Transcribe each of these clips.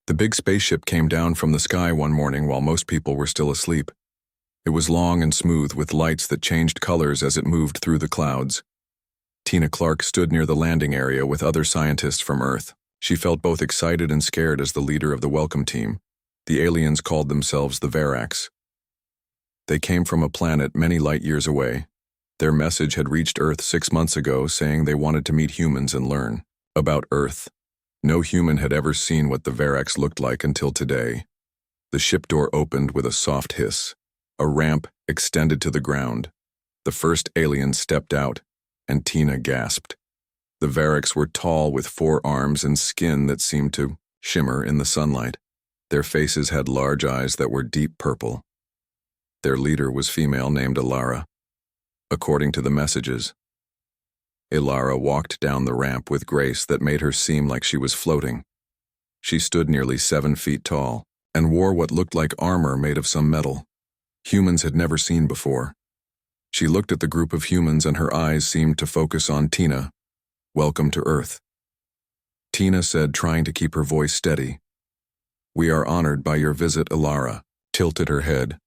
The big spaceship came down from the sky one morning while most people were still asleep. It was long and smooth with lights that changed colors as it moved through the clouds. Tina Clark stood near the landing area with other scientists from Earth. She felt both excited and scared as the leader of the welcome team. The aliens called themselves the Verax. They came from a planet many light years away. Their message had reached Earth 6 months ago saying they wanted to meet humans and learn about Earth. No human had ever seen what the Verax looked like until today. The ship door opened with a soft hiss. A ramp extended to the ground. The first alien stepped out, and Tina gasped. The Verax were tall with 4 arms and skin that seemed to shimmer in the sunlight. Their faces had large eyes that were deep purple. Their leader was female named Alara. According to the messages, Alara walked down the ramp with grace that made her seem like she was floating. She stood nearly 7 feet tall and wore what looked like armor made of some metal humans had never seen before. She looked at the group of humans and her eyes seemed to focus on Tina. "Welcome to Earth," Tina said, trying to keep her voice steady. "We are honored by your visit." Alara tilted her head.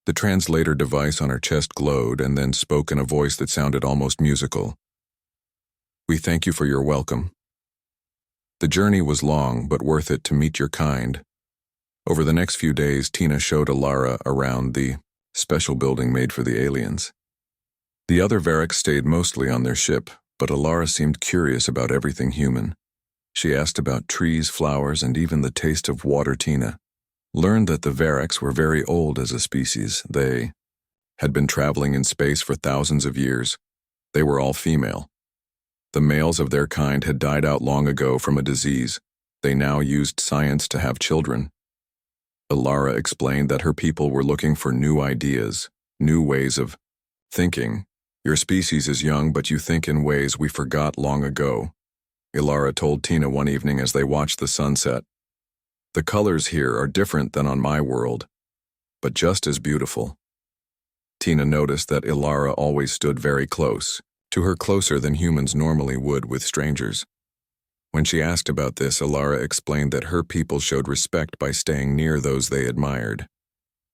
The translator device on her chest glowed and then spoke in a voice that sounded almost musical. "We thank you for your welcome. The journey was long, but worth it to meet your kind." Over the next few days, Tina showed Alara around the special building made for the aliens. The other Verax stayed mostly on their ship, but Alara seemed curious about everything human. She asked about trees, flowers, and even the taste of water. Tina learned that the Verax were very old as a species. They had been traveling in space for thousands of years. They were all female. The males of their kind had died out long ago from a disease. They now used science to have children. Alara explained that her people were looking for new ideas, new ways of thinking. "Your species is young, but you think in ways we forgot long ago," Alara told Tina one evening as they watched the sunset. "The colors here are different than on my world, but just as beautiful." Tina noticed that Alara always stood very close, to her closer than humans normally would with strangers. When she asked about this, Alara explained that her people showed respect by staying near those they admired.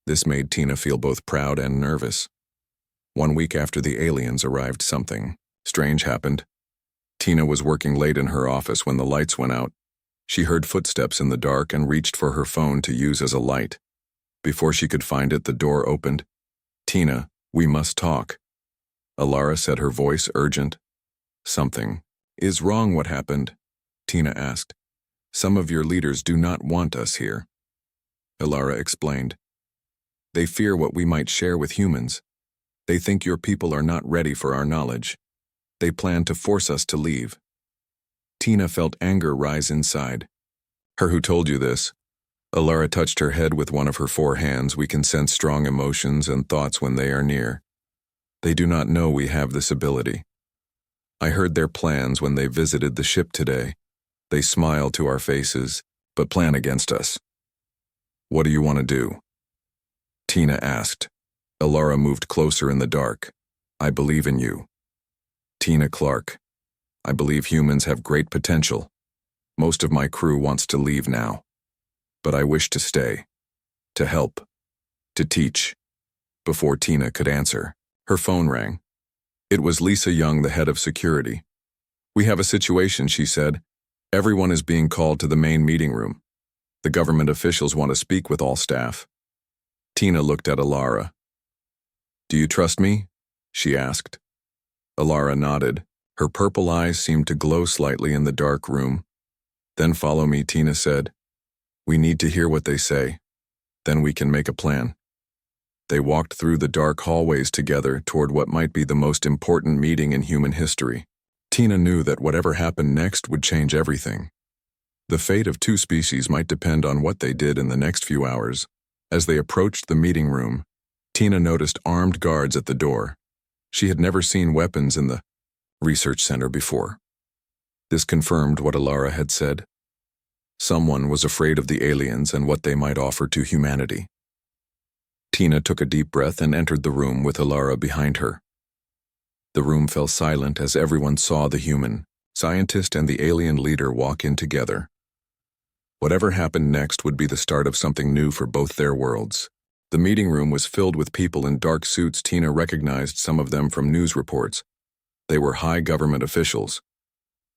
This made Tina feel both proud and nervous. 1 week after the aliens arrived, something strange happened. Tina was working late in her office when the lights went out. She heard footsteps in the dark and reached for her phone to use as a light. Before she could find it, the door opened. "Tina, we must talk," Alara said, her voice urgent. "Something is wrong. What happened?" Tina asked. "Some of your leaders do not want us here," Alara explained. "They fear what we might share with humans. They think your people are not ready for our knowledge. They plan to force us to leave." Tina felt anger rise inside. "Her who told you this?" Alara touched her head with one of her 4 hands. "We can sense strong emotions and thoughts when they are near. They do not know we have this ability. I heard their plans when they visited the ship today. They smile to our faces, but plan against us." "What do you want to do?" Tina asked. Alara moved closer in the dark. "I believe in you, Tina Clark. I believe humans have great potential. Most of my crew wants to leave now. But I wish to stay, to help, to teach." Before Tina could answer, her phone rang. It was Lisa Young, the head of security. "We have a situation," she said. "Everyone is being called to the main meeting room. The government officials want to speak with all staff." Tina looked at Alara. "Do you trust me?" she asked. Alara nodded. Her purple eyes seemed to glow slightly in the dark room. "Then follow me," Tina said. "We need to hear what they say. Then we can make a plan." They walked through the dark hallways together toward what might be the most important meeting in human history. Tina knew that whatever happened next would change everything. The fate of 2 species might depend on what they did in the next few hours. As they approached the meeting room, Tina noticed armed guards at the door. She had never seen weapons in the research center before. This confirmed what Alara had said. Someone was afraid of the aliens and what they might offer to humanity. Tina took a deep breath and entered the room with Alara behind her. The room fell silent as everyone saw the human, scientist and the alien leader walk in together. Whatever happened next would be the start of something new for both their worlds. The meeting room was filled with people in dark suits. Tina recognized some of them from news reports. They were high government officials.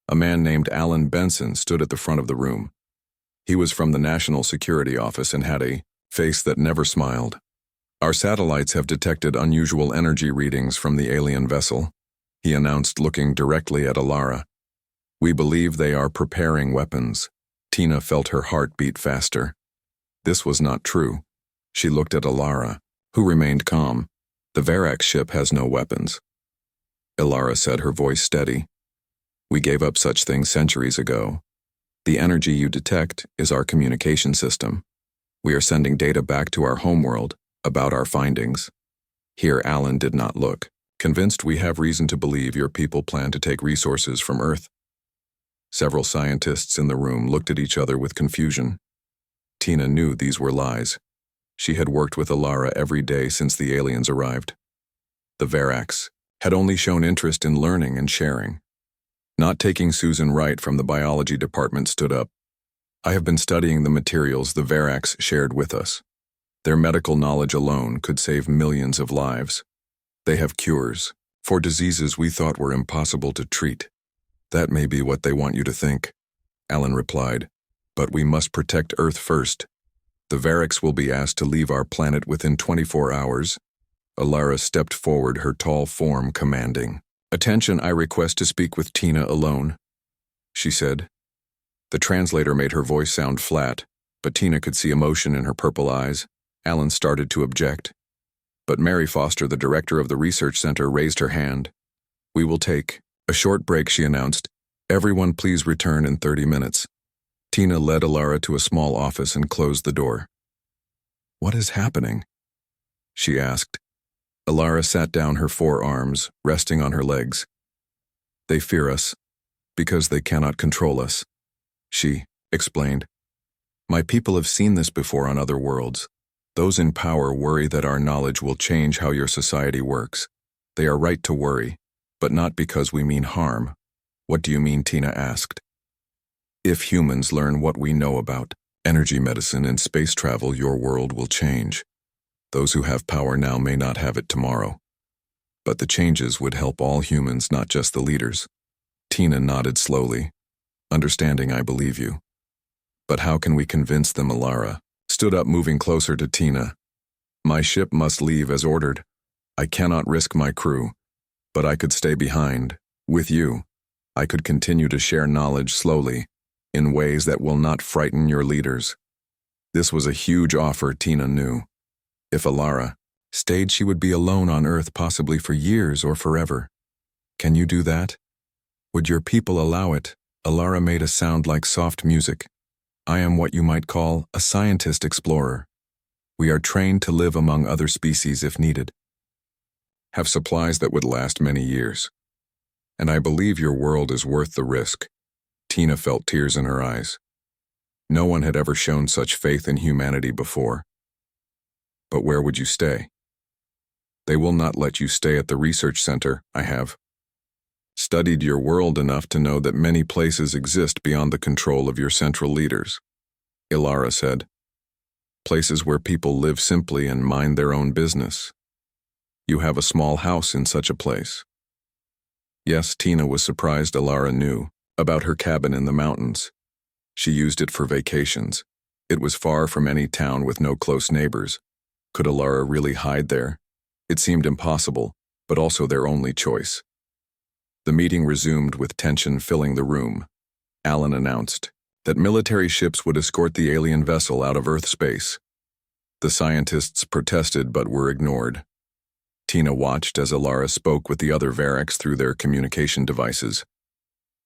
A man named Alan Benson stood at the front of the room. He was from the National Security Office and had a face that never smiled. "Our satellites have detected unusual energy readings from the alien vessel," he announced, looking directly at Alara. "We believe they are preparing weapons." Tina felt her heart beat faster. This was not true. She looked at Alara, who remained calm. "The Verax ship has no weapons," Alara said, her voice steady. "We gave up such things centuries ago. The energy you detect is our communication system. We are sending data back to our homeworld about our findings." Here Alan did not look. "Convinced we have reason to believe your people plan to take resources from Earth." Several scientists in the room looked at each other with confusion. Tina knew these were lies. She had worked with Alara every day since the aliens arrived. The Verax had only shown interest in learning and sharing. Not taking Susan Wright from the biology department stood up. "I have been studying the materials the Verax shared with us. Their medical knowledge alone could save millions of lives. They have cures for diseases we thought were impossible to treat." "That may be what they want you to think," Alan replied, "but we must protect Earth first. The Verax will be asked to leave our planet within 24 hours. Alara stepped forward, her tall form commanding. "Attention, I request to speak with Tina alone," she said. The translator made her voice sound flat, but Tina could see emotion in her purple eyes. Alan started to object, but Mary Foster, the director of the research center, raised her hand. "We will take a short break," she announced. "Everyone please return in 30 minutes. Tina led Alara to a small office and closed the door. "What is happening?" she asked. Alara sat down, her forearms resting on her legs. "They fear us because they cannot control us," she explained. "My people have seen this before on other worlds. Those in power worry that our knowledge will change how your society works. They are right to worry, but not because we mean harm." "What do you mean?" Tina asked. "If humans learn what we know about energy medicine and space travel, your world will change. Those who have power now may not have it tomorrow. But the changes would help all humans, not just the leaders." Tina nodded slowly. "Understanding, I believe you. But how can we convince them?" Alara stood up, moving closer to Tina. "My ship must leave as ordered. I cannot risk my crew, but I could stay behind with you. I could continue to share knowledge slowly, in ways that will not frighten your leaders." This was a huge offer, Tina knew. If Alara stayed, she would be alone on Earth, possibly for years or forever. "Can you do that? Would your people allow it?" Alara made a sound like soft music. "I am what you might call a scientist explorer. We are trained to live among other species if needed. Have supplies that would last many years. And I believe your world is worth the risk." Tina felt tears in her eyes. No one had ever shown such faith in humanity before. "But where would you stay?" "They will not let you stay at the research center. I have studied your world enough to know that many places exist beyond the control of your central leaders," Alara said. "Places where people live simply and mind their own business. You have a small house in such a place." Yes, Tina was surprised Alara knew about her cabin in the mountains. She used it for vacations. It was far from any town with no close neighbors. Could Alara really hide there? It seemed impossible, but also their only choice. The meeting resumed with tension filling the room. Alan announced that military ships would escort the alien vessel out of Earth space. The scientists protested but were ignored. Tina watched as Alara spoke with the other Verax through their communication devices.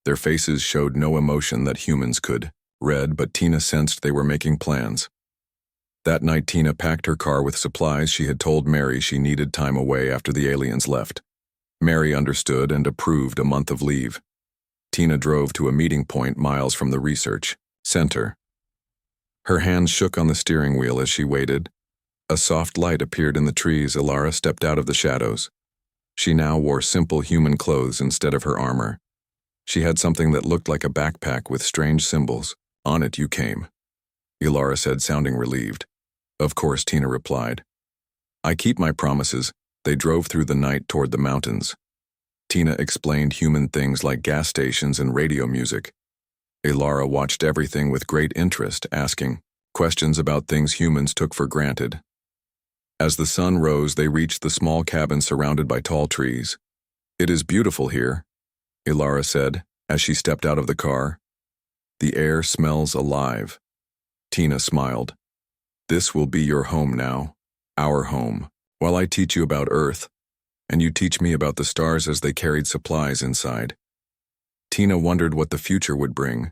Their faces showed no emotion that humans could read, but Tina sensed they were making plans. That night, Tina packed her car with supplies. She had told Mary she needed time away after the aliens left. Mary understood and approved a month of leave. Tina drove to a meeting point miles from the research center. Her hands shook on the steering wheel as she waited. A soft light appeared in the trees. Alara stepped out of the shadows. She now wore simple human clothes instead of her armor. She had something that looked like a backpack with strange symbols. On it, "You came Ilara said, sounding relieved. Of course, Tina replied. I keep my promises. They drove through the night toward the mountains. Tina explained human things like gas stations and radio music. Ilara watched everything with great interest, asking questions about things humans took for granted. As the sun rose, they reached the small cabin surrounded by tall trees. It is beautiful here, Ilara said, as she stepped out of the car. The air smells alive. Tina smiled. This will be your home now, our home, while I teach you about Earth, and you teach me about the stars as they carried supplies inside. Tina wondered what the future would bring.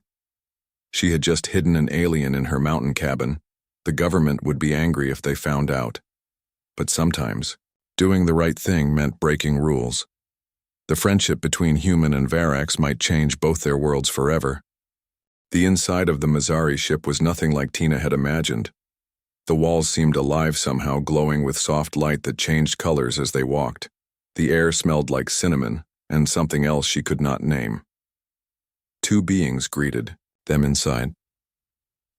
She had just hidden an alien in her mountain cabin. The government would be angry if they found out. But sometimes, doing the right thing meant breaking rules. The friendship between human and Varax might change both their worlds forever. The inside of the Mazari ship was nothing like Tina had imagined. The walls seemed alive somehow, glowing with soft light that changed colors as they walked. The air smelled like cinnamon and something else she could not name. Two beings greeted them inside.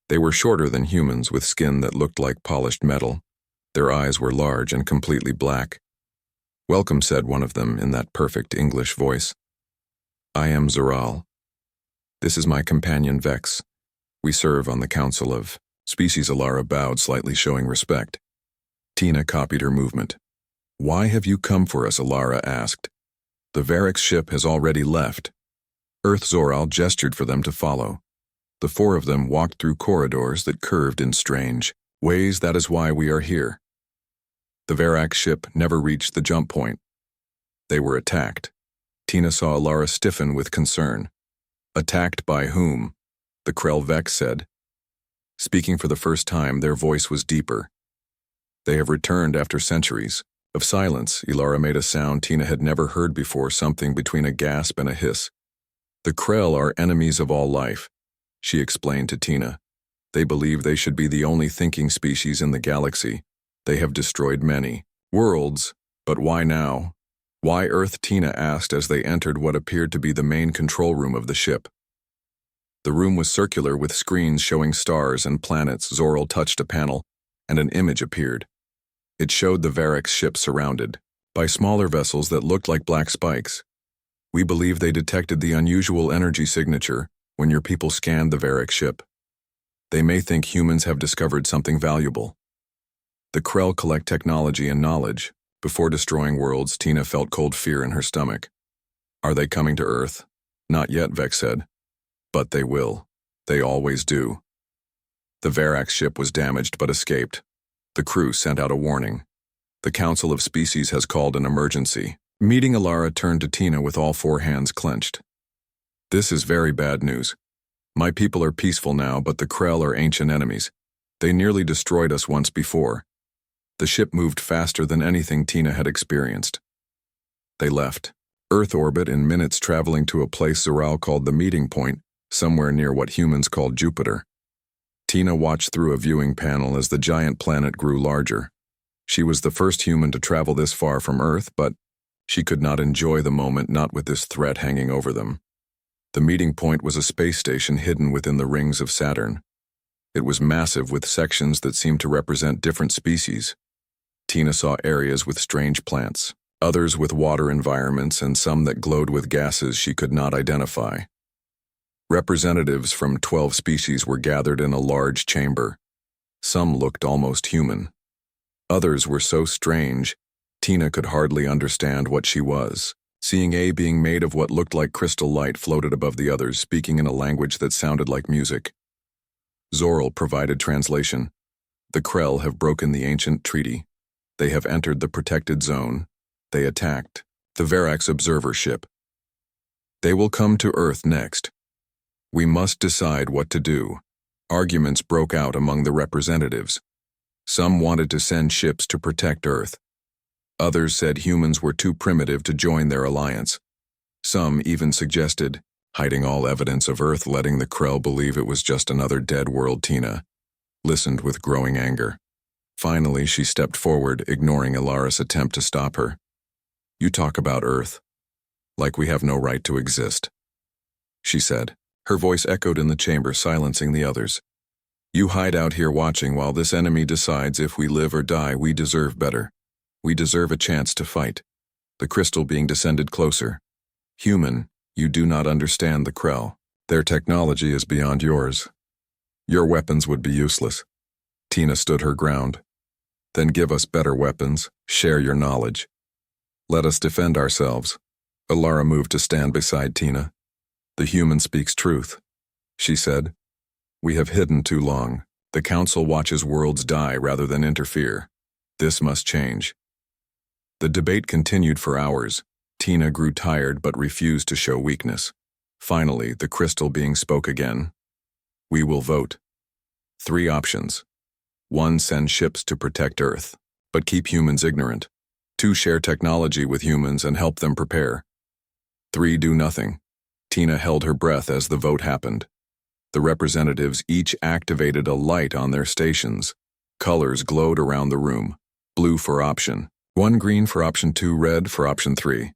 They were shorter than humans, with skin that looked like polished metal. Their eyes were large and completely black. Welcome, said one of them in that perfect English voice. I am Zoral. This is my companion Vex. We serve on the Council of Species. Ilara bowed slightly, showing respect. Tina copied her movement. Why have you come for us? Ilara asked. The Varax ship has already left. Earth. Zoral gestured for them to follow. The four of them walked through corridors that curved in strange ways. That is why we are here. The Varax ship never reached the jump point. They were attacked. Tina saw Ilara stiffen with concern. Attacked by whom? The Krell Vex said. Speaking for the first time, their voice was deeper. They have returned after centuries of silence. Ilara made a sound Tina had never heard before, something between a gasp and a hiss. The Krell are enemies of all life, she explained to Tina. They believe they should be the only thinking species in the galaxy. They have destroyed many worlds, but why now? Why Earth? Tina asked as they entered what appeared to be the main control room of the ship. The room was circular with screens showing stars and planets. Zoral touched a panel, and an image appeared. It showed the Varax ship surrounded by smaller vessels that looked like black spikes. We believe they detected the unusual energy signature when your people scanned the Varax ship. They may think humans have discovered something valuable. The Krell collect technology and knowledge. Before destroying worlds, Tina felt cold fear in her stomach. Are they coming to Earth? Not yet, Vex said. But they will. They always do. The Varax ship was damaged but escaped. The crew sent out a warning. The Council of Species has called an emergency meeting. Ilara turned to Tina with all four hands clenched. This is very bad news. My people are peaceful now, but the Krell are ancient enemies. They nearly destroyed us once before. The ship moved faster than anything Tina had experienced. They left Earth orbit in minutes, traveling to a place Zoral called the meeting point, somewhere near what humans called Jupiter. Tina watched through a viewing panel as the giant planet grew larger. She was the first human to travel this far from Earth, but she could not enjoy the moment, not with this threat hanging over them. The meeting point was a space station hidden within the rings of Saturn. It was massive, with sections that seemed to represent different species. Tina saw areas with strange plants, others with water environments, and some that glowed with gases she could not identify. Representatives from 12 species were gathered in a large chamber. Some looked almost human. Others were so strange, Tina could hardly understand what she was. Seeing a being made of what looked like crystal light floated above the others, speaking in a language that sounded like music. Zoral provided translation. The Krell have broken the ancient treaty. They have entered the protected zone. They attacked the Varax observer ship. They will come to Earth next. We must decide what to do. Arguments broke out among the representatives. Some wanted to send ships to protect Earth. Others said humans were too primitive to join their alliance. Some even suggested hiding all evidence of Earth, letting the Krell believe it was just another dead world. Tina listened with growing anger. Finally, she stepped forward, ignoring Ilara's attempt to stop her. You talk about Earth like we have no right to exist, she said. Her voice echoed in the chamber, silencing the others. You hide out here watching while this enemy decides if we live or die. We deserve better. We deserve a chance to fight. The crystal being descended closer. Human, you do not understand the Krell. Their technology is beyond yours. Your weapons would be useless. Tina stood her ground. Then give us better weapons, share your knowledge. Let us defend ourselves. Alara moved to stand beside Tina. The human speaks truth, she said. We have hidden too long. The Council watches worlds die rather than interfere. This must change. The debate continued for hours. Tina grew tired but refused to show weakness. Finally, the crystal being spoke again. We will vote. 3 options. 1. Send ships to protect Earth, but keep humans ignorant. 2. Share technology with humans and help them prepare. 3. Do nothing. Tina held her breath as the vote happened. The representatives each activated a light on their stations. Colors glowed around the room. Blue for option 1, green for option 2, red for option 3.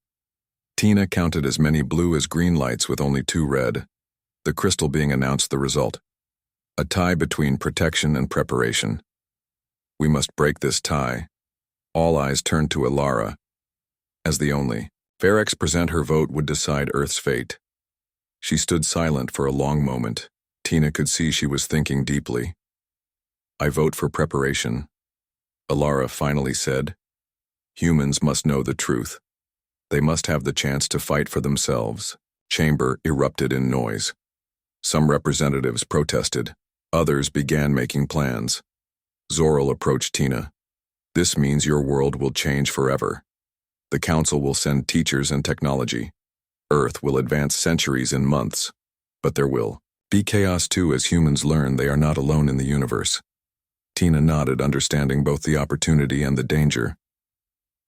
Tina counted as many blue as green lights with only 2 red. The crystal being announced the result. A tie between protection and preparation. We must break this tie. All eyes turned to Alara. As the only Varex present her vote would decide Earth's fate. She stood silent for a long moment. Tina could see she was thinking deeply. I vote for preparation. Alara finally said. Humans must know the truth. They must have the chance to fight for themselves. Chamber erupted in noise. Some representatives protested. Others began making plans. Zoral approached Tina. This means your world will change forever. The Council will send teachers and technology. Earth will advance centuries in months. But there will be chaos too as humans learn they are not alone in the universe. Tina nodded, understanding both the opportunity and the danger.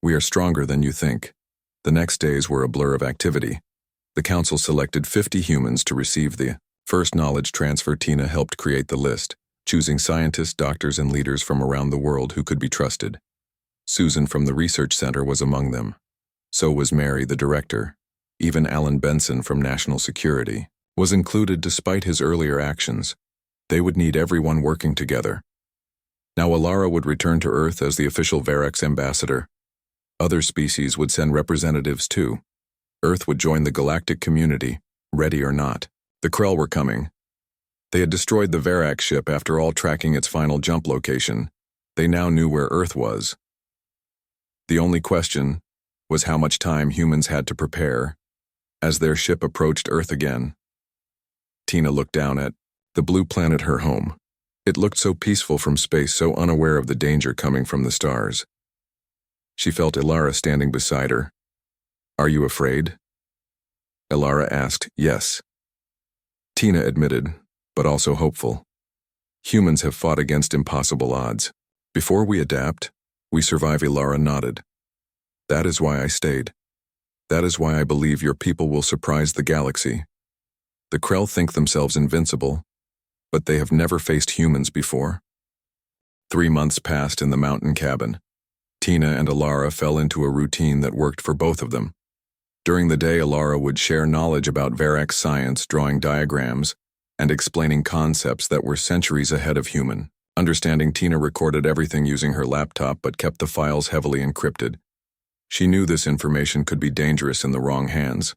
We are stronger than you think. The next days were a blur of activity. The Council selected 50 humans to receive the first knowledge transfer. Tina helped create the list, choosing scientists, doctors, and leaders from around the world who could be trusted. Susan from the research center was among them. So was Mary, the director. Even Alan Benson from National Security was included despite his earlier actions. They would need everyone working together. Now Alara would return to Earth as the official Varex ambassador. Other species would send representatives too. Earth would join the galactic community, ready or not. The Krell were coming. They had destroyed the Varex ship after all, tracking its final jump location. They now knew where Earth was. The only question was how much time humans had to prepare. As their ship approached Earth again, Tina looked down at the blue planet, her home. It looked so peaceful from space, so unaware of the danger coming from the stars. She felt Alara standing beside her. Are you afraid? Alara asked. Yes. Tina admitted, but also hopeful. Humans have fought against impossible odds. Before we adapt, we survive. Alara nodded. That is why I stayed. That is why I believe your people will surprise the galaxy. The Krell think themselves invincible, but they have never faced humans before. 3 months passed in the mountain cabin. Tina and Alara fell into a routine that worked for both of them. During the day, Alara would share knowledge about Varex science, drawing diagrams, and explaining concepts that were centuries ahead of human understanding. Tina recorded everything using her laptop but kept the files heavily encrypted. She knew this information could be dangerous in the wrong hands.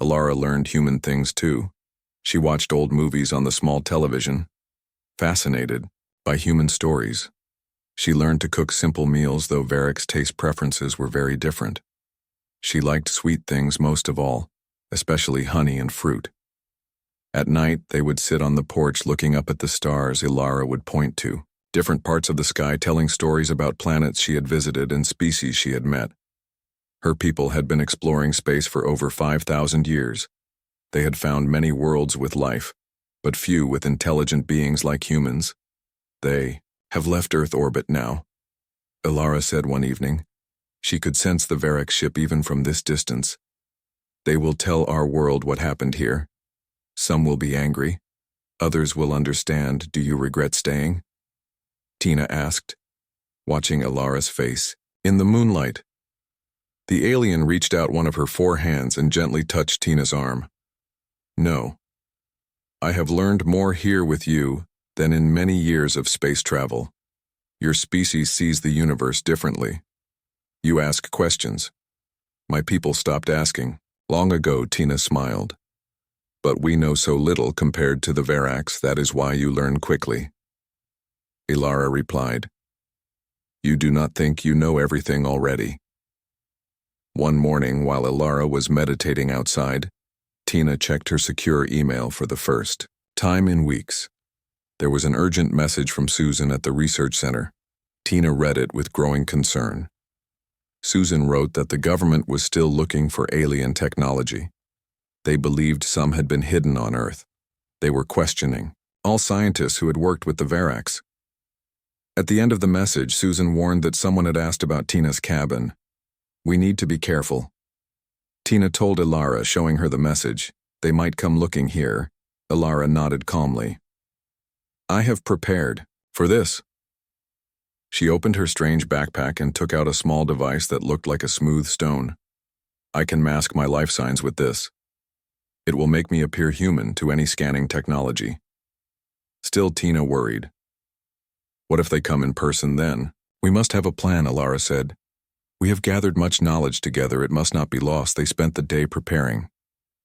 Alara learned human things too. She watched old movies on the small television, fascinated by human stories. She learned to cook simple meals, though Varex taste preferences were very different. She liked sweet things most of all, especially honey and fruit. At night, they would sit on the porch looking up at the stars. Alara would point to different parts of the sky, telling stories about planets she had visited and species she had met. Her people had been exploring space for over 5,000 years. They had found many worlds with life, but few with intelligent beings like humans. They have left Earth orbit now, Alara said one evening. She could sense the Varex ship even from this distance. They will tell our world what happened here. Some will be angry. Others will understand. Do you regret staying? Tina asked, watching Alara's face. In the moonlight, the alien reached out one of her 4 hands and gently touched Tina's arm. No. I have learned more here with you than in many years of space travel. Your species sees the universe differently. You ask questions. My people stopped asking. Long ago, Tina smiled. But we know so little compared to the Verax, that is why you learn quickly. Ilara replied. You do not think you know everything already. One morning, while Ilara was meditating outside, Tina checked her secure email for the first time in weeks. There was an urgent message from Susan at the research center. Tina read it with growing concern. Susan wrote that the government was still looking for alien technology. They believed some had been hidden on Earth. They were questioning all scientists who had worked with the Verax. At the end of the message, Susan warned that someone had asked about Tina's cabin. We need to be careful. Tina told Ilara, showing her the message. They might come looking here. Ilara nodded calmly. I have prepared for this. She opened her strange backpack and took out a small device that looked like a smooth stone. I can mask my life signs with this. It will make me appear human to any scanning technology. Still, Tina worried. What if they come in person then? We must have a plan, Ilara said. We have gathered much knowledge together, it must not be lost. They spent the day preparing.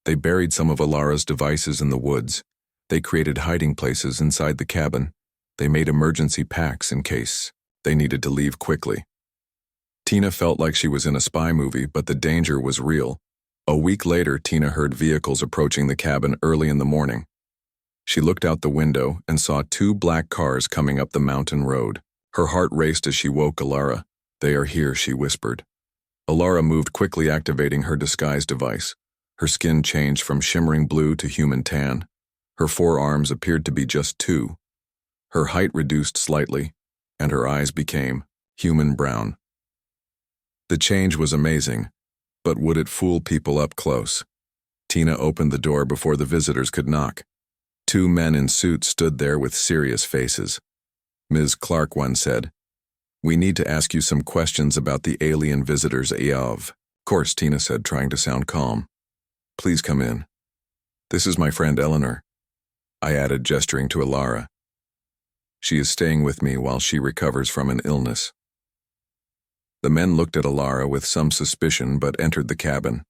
They buried some of Ilara's devices in the woods. They created hiding places inside the cabin. They made emergency packs in case they needed to leave quickly. Tina felt like she was in a spy movie, but the danger was real. A week later, Tina heard vehicles approaching the cabin early in the morning. She looked out the window and saw 2 black cars coming up the mountain road. Her heart raced as she woke Ilara. They are here, she whispered. Ilara moved quickly, activating her disguise device. Her skin changed from shimmering blue to human tan. Her forearms appeared to be just 2. Her height reduced slightly, and her eyes became human brown. The change was amazing, but would it fool people up close? Tina opened the door before the visitors could knock. 2 men in suits stood there with serious faces. Ms. Clark, one said, we need to ask you some questions about the alien visitors. Of course, Tina said, trying to sound calm. Please come in. This is my friend Eleanor, I added, gesturing to Ilara. She is staying with me while she recovers from an illness. The men looked at Ilara with some suspicion but entered the cabin.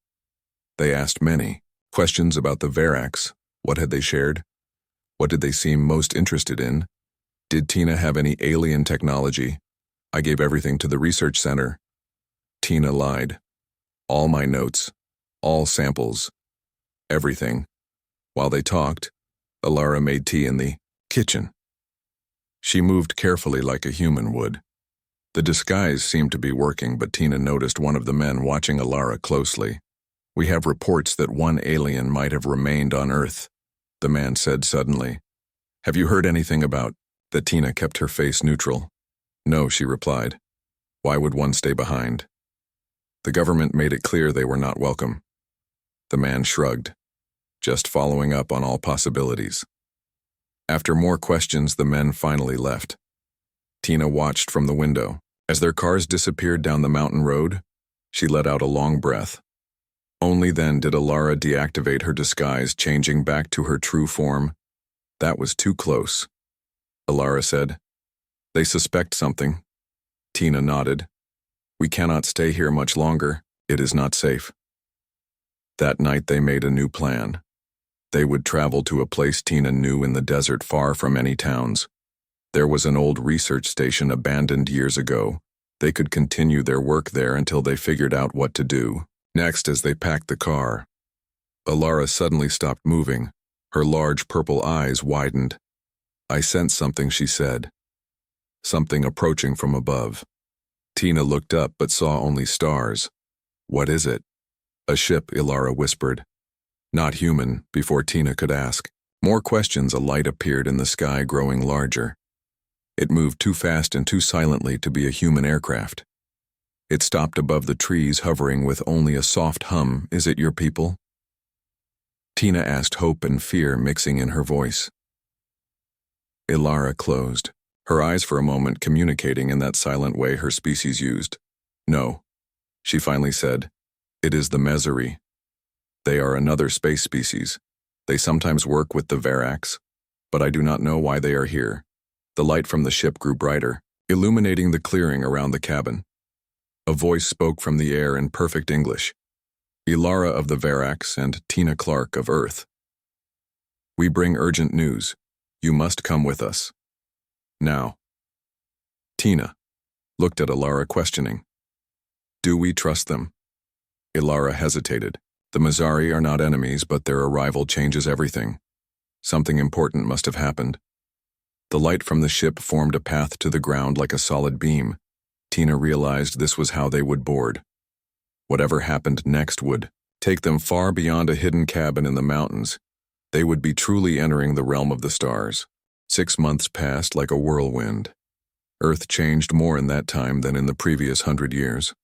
They asked many questions about the Verax. What had they shared? What did they seem most interested in? Did Tina have any alien technology? I gave everything to the research center. Tina lied. All my notes, all samples, everything. While they talked, Ilara made tea in the kitchen. She moved carefully like a human would. The disguise seemed to be working, but Tina noticed one of the men watching Ilara closely. We have reports that one alien might have remained on Earth, the man said suddenly. Have you heard anything about that? Tina kept her face neutral. No, she replied. Why would one stay behind? The government made it clear they were not welcome. The man shrugged, just following up on all possibilities. After more questions, the men finally left. Tina watched from the window. As their cars disappeared down the mountain road, she let out a long breath. Only then did Ilara deactivate her disguise, changing back to her true form. That was too close, Ilara said. They suspect something. Tina nodded. We cannot stay here much longer. It is not safe. That night they made a new plan. They would travel to a place Tina knew in the desert, far from any towns. There was an old research station abandoned years ago. They could continue their work there until they figured out what to do. Next, as they packed the car, Ilara suddenly stopped moving. Her large purple eyes widened. I sensed something, she said. Something approaching from above. Tina looked up but saw only stars. What is it? A ship, Ilara whispered. Not human, before Tina could ask. More questions, a light appeared in the sky, growing larger. It moved too fast and too silently to be a human aircraft. It stopped above the trees, hovering with only a soft hum. Is it your people? Tina asked, hope and fear mixing in her voice. Ilara closed, her eyes for a moment communicating in that silent way her species used. No, she finally said. It is the Meseri. They are another space species. They sometimes work with the Verax. but I do not know why they are here. The light from the ship grew brighter, illuminating the clearing around the cabin. A voice spoke from the air in perfect English. Ilara of the Verax and Tina Clark of Earth. We bring urgent news. You must come with us. Now. Tina looked at Ilara questioning. Do we trust them? Ilara hesitated. The Mazari are not enemies, but their arrival changes everything. Something important must have happened. The light from the ship formed a path to the ground like a solid beam. Tina realized this was how they would board. Whatever happened next would take them far beyond a hidden cabin in the mountains. They would be truly entering the realm of the stars. 6 months passed like a whirlwind. Earth changed more in that time than in the previous 100 years.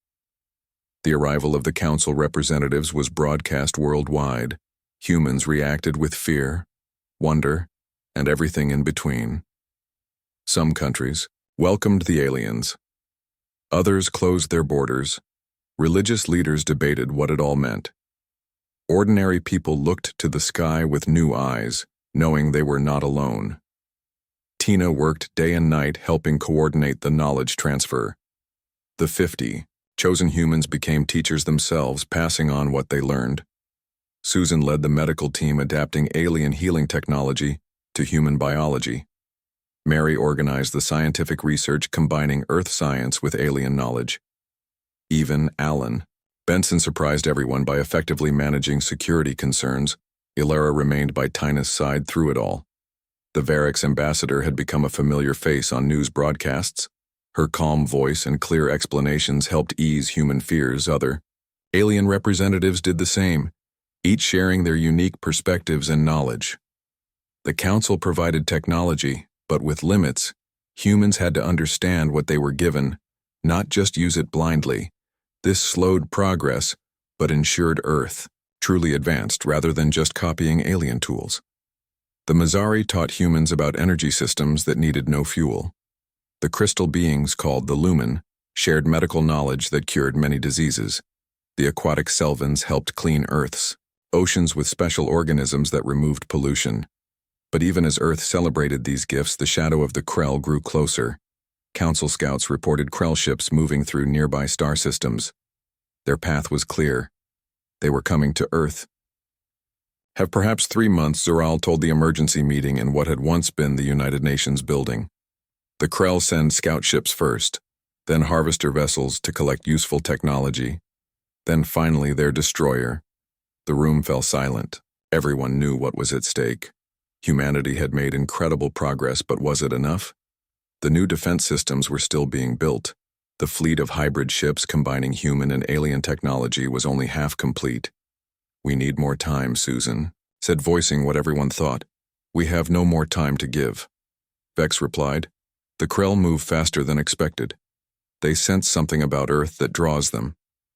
The arrival of the council representatives was broadcast worldwide. Humans reacted with fear, wonder, and everything in between. Some countries welcomed the aliens. Others closed their borders. Religious leaders debated what it all meant. Ordinary people looked to the sky with new eyes, knowing they were not alone. Tina worked day and night helping coordinate the knowledge transfer. The 50 chosen humans became teachers themselves, passing on what they learned. Susan led the medical team adapting alien healing technology to human biology. Mary organized the scientific research combining Earth science with alien knowledge. Even Alan Benson surprised everyone by effectively managing security concerns. Ilara remained by Tina's side through it all. The Verax ambassador had become a familiar face on news broadcasts. Her calm voice and clear explanations helped ease human fears. Other alien representatives did the same, each sharing their unique perspectives and knowledge. The council provided technology, but with limits. Humans had to understand what they were given, not just use it blindly. This slowed progress, but ensured Earth truly advanced rather than just copying alien tools. The Mazari taught humans about energy systems that needed no fuel. The crystal beings called the Lumen shared medical knowledge that cured many diseases. The aquatic Selvins helped clean Earth's oceans with special organisms that removed pollution. But even as Earth celebrated these gifts, the shadow of the Krell grew closer. Council scouts reported Krell ships moving through nearby star systems. Their path was clear. They were coming to Earth. Have perhaps 3 months, Zoral told the emergency meeting in what had once been the United Nations building. The Krell send scout ships first, then harvester vessels to collect useful technology, then finally their destroyer. The room fell silent. Everyone knew what was at stake. Humanity had made incredible progress, but was it enough? The new defense systems were still being built. The fleet of hybrid ships combining human and alien technology was only half complete. We need more time, Susan said, voicing what everyone thought. We have no more time to give. Vex replied. The Krell move faster than expected. They sense something about Earth that draws them.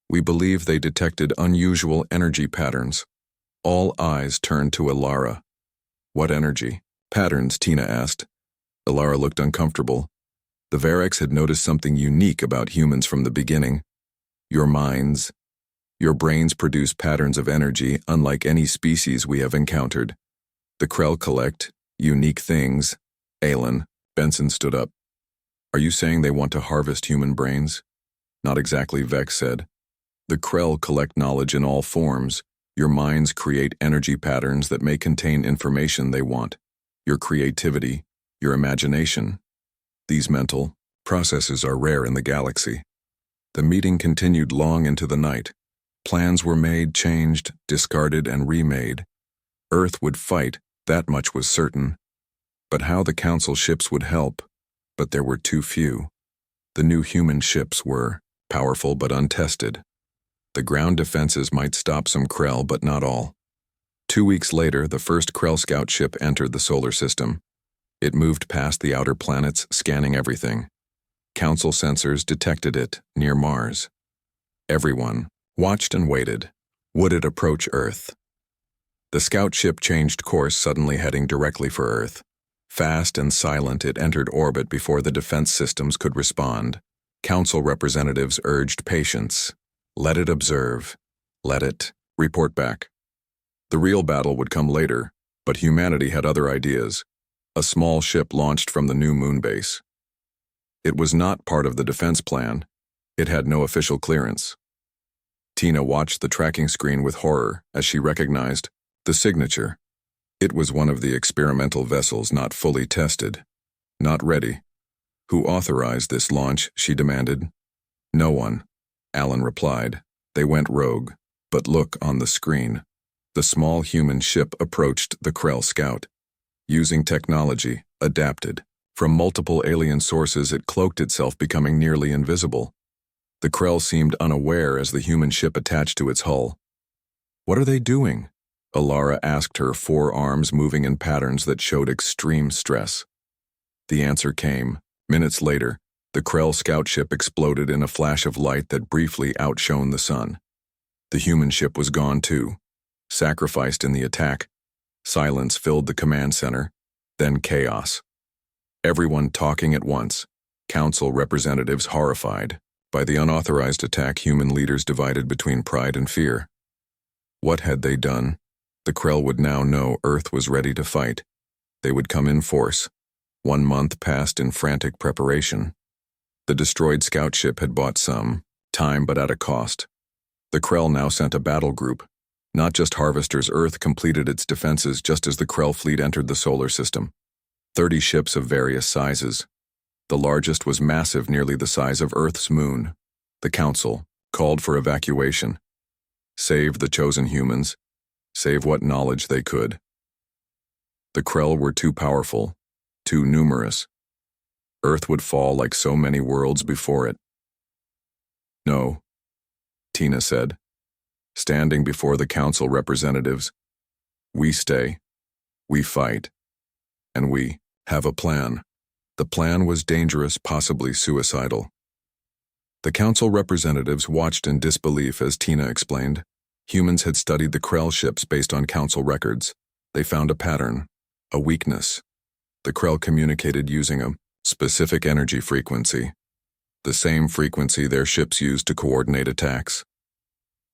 We believe they detected unusual energy patterns. All eyes turned to Ilara. What energy? Patterns, Tina asked. Ilara looked uncomfortable. The Verax had noticed something unique about humans from the beginning. Your brains produce patterns of energy unlike any species we have encountered. The Krell collect unique things. Alan Benson stood up. Are you saying they want to harvest human brains? Not exactly, Vex said. The Krell collect knowledge in all forms. Your minds create energy patterns that may contain information they want. Your creativity, your imagination. These mental processes are rare in the galaxy. The meeting continued long into the night. Plans were made, changed, discarded, and remade. Earth would fight, that much was certain. But how the council ships would help? But there were too few. The new human ships were powerful but untested. The ground defenses might stop some Krell, but not all. 2 weeks later, the first Krell scout ship entered the solar system. It moved past the outer planets, scanning everything. Council sensors detected it near Mars. Everyone watched and waited. Would it approach Earth? The scout ship changed course, suddenly heading directly for Earth. Fast and silent, it entered orbit before the defense systems could respond. Council representatives urged patience. Let it observe. Let it report back. The real battle would come later, but humanity had other ideas. A small ship launched from the new moon base. It was not part of the defense plan. It had no official clearance. Tina watched the tracking screen with horror as she recognized the signature. It was one of the experimental vessels not fully tested, not ready. Who authorized this launch, she demanded. No one, Alan replied. They went rogue. But look on the screen. The small human ship approached the Krell scout. Using technology, adapted. From multiple alien sources, it cloaked itself, becoming nearly invisible. The Krell seemed unaware as the human ship attached to its hull. What are they doing? Alara asked, her forearms moving in patterns that showed extreme stress. The answer came. Minutes later, the Krell scout ship exploded in a flash of light that briefly outshone the sun. The human ship was gone too, sacrificed in the attack. Silence filled the command center, then chaos. Everyone talking at once, council representatives horrified. By the unauthorized attack, human leaders divided between pride and fear. What had they done? The Krell would now know Earth was ready to fight. They would come in force. 1 month passed in frantic preparation. The destroyed scout ship had bought some time, but at a cost. The Krell now sent a battle group. Not just harvesters. Earth completed its defenses just as the Krell fleet entered the solar system. 30 ships of various sizes. The largest was massive, nearly the size of Earth's moon. The council called for evacuation. Save the chosen humans. Save what knowledge they could. The Krell were too powerful, too numerous. Earth would fall like so many worlds before it. No, Tina said, standing before the council representatives. We stay, we fight, and we have a plan. The plan was dangerous, possibly suicidal. The council representatives watched in disbelief as Tina explained. Humans had studied the Krell ships based on council records. They found a pattern, a weakness. The Krell communicated using a specific energy frequency, the same frequency their ships used to coordinate attacks.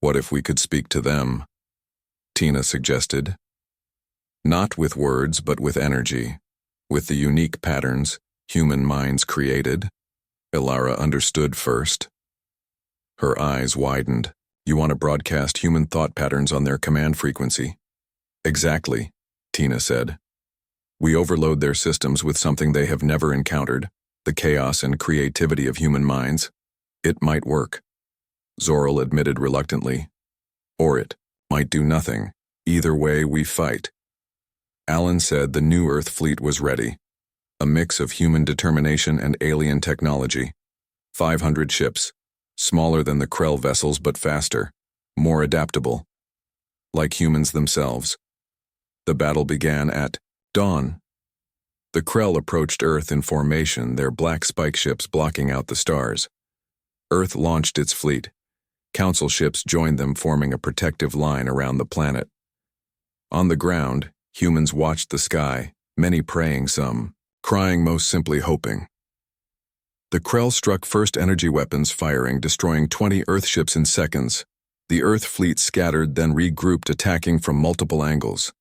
What if we could speak to them? Tina suggested. Not with words, but with energy, with the unique patterns human minds created. Alara understood first. Her eyes widened. You want to broadcast human thought patterns on their command frequency? Exactly, Tina said. We overload their systems with something they have never encountered, the chaos and creativity of human minds. It might work, Zoril admitted reluctantly. Or it might do nothing. Either way, we fight. Alan said the new Earth fleet was ready. A mix of human determination and alien technology. 500 ships, smaller than the Krell vessels but faster, more adaptable. Like humans themselves. The battle began at dawn. The Krell approached Earth in formation, their black spike ships blocking out the stars. Earth launched its fleet. Council ships joined them, forming a protective line around the planet. On the ground, humans watched the sky, many praying, some crying, most simply hoping. The Krell struck first energy weapons, firing, destroying 20 Earth ships in seconds. The Earth fleet scattered, then regrouped, attacking from multiple angles.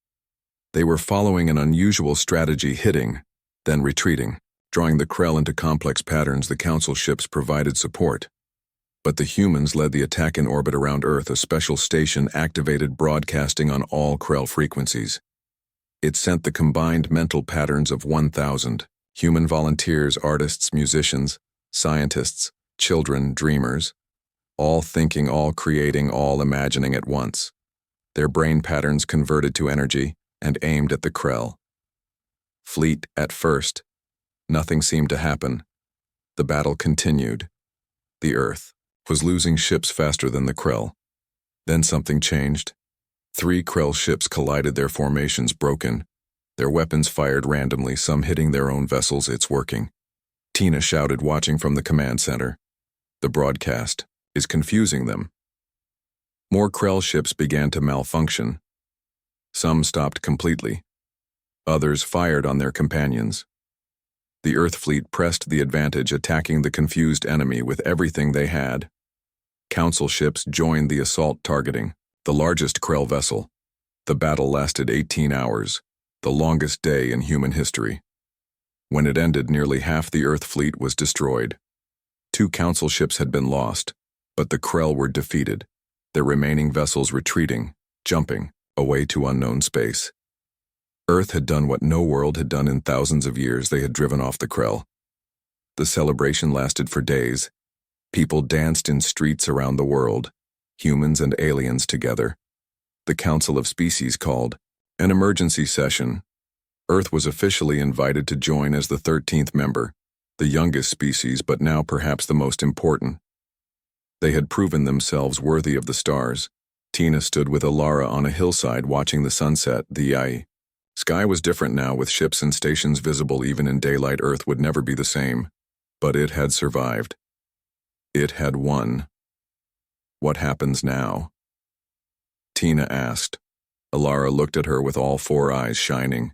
They were following an unusual strategy, hitting, then retreating, drawing the Krell into complex patterns. The Council ships provided support. But the humans led the attack in orbit around Earth. A special station activated broadcasting on all Krell frequencies. It sent the combined mental patterns of 1,000 human volunteers, artists, musicians, scientists, children, dreamers, all thinking, all creating, all imagining at once. Their brain patterns converted to energy and aimed at the Krell. Fleet at first. Nothing seemed to happen. The battle continued. The Earth was losing ships faster than the Krell. Then something changed. 3 Krell ships collided, their formations broken. Their weapons fired randomly, some hitting their own vessels. It's working, Tina shouted, watching from the command center. The broadcast is confusing them. More Krell ships began to malfunction. Some stopped completely. Others fired on their companions. The Earth fleet pressed the advantage, attacking the confused enemy with everything they had. Council ships joined the assault, targeting the largest Krell vessel. The battle lasted 18 hours, the longest day in human history. When it ended, nearly half the Earth fleet was destroyed. 2 council ships had been lost, but the Krell were defeated, their remaining vessels retreating, jumping, away to unknown space. Earth had done what no world had done in thousands of years. They had driven off the Krell. The celebration lasted for days. People danced in streets around the world, humans and aliens together. The Council of Species called an emergency session. Earth was officially invited to join as the 13th member, the youngest species, but now perhaps the most important. They had proven themselves worthy of the stars. Tina stood with Alara on a hillside watching the sunset. The sky was different now, with ships and stations visible even in daylight. Earth would never be the same, but it had survived. It had won. What happens now? Tina asked. Alara looked at her with all 4 eyes shining.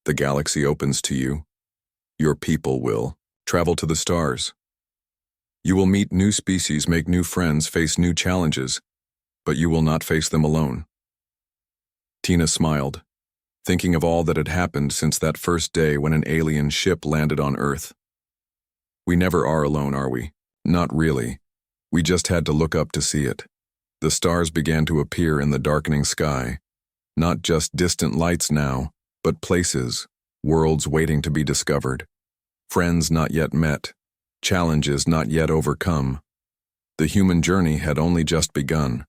The galaxy opens to you. Your people will travel to the stars. You will meet new species, make new friends, face new challenges, but you will not face them alone. Tina smiled, thinking of all that had happened since that first day when an alien ship landed on Earth. We never are alone, are we? Not really. We just had to look up to see it. The stars began to appear in the darkening sky. Not just distant lights now, but places, worlds waiting to be discovered. Friends not yet met, challenges not yet overcome. The human journey had only just begun.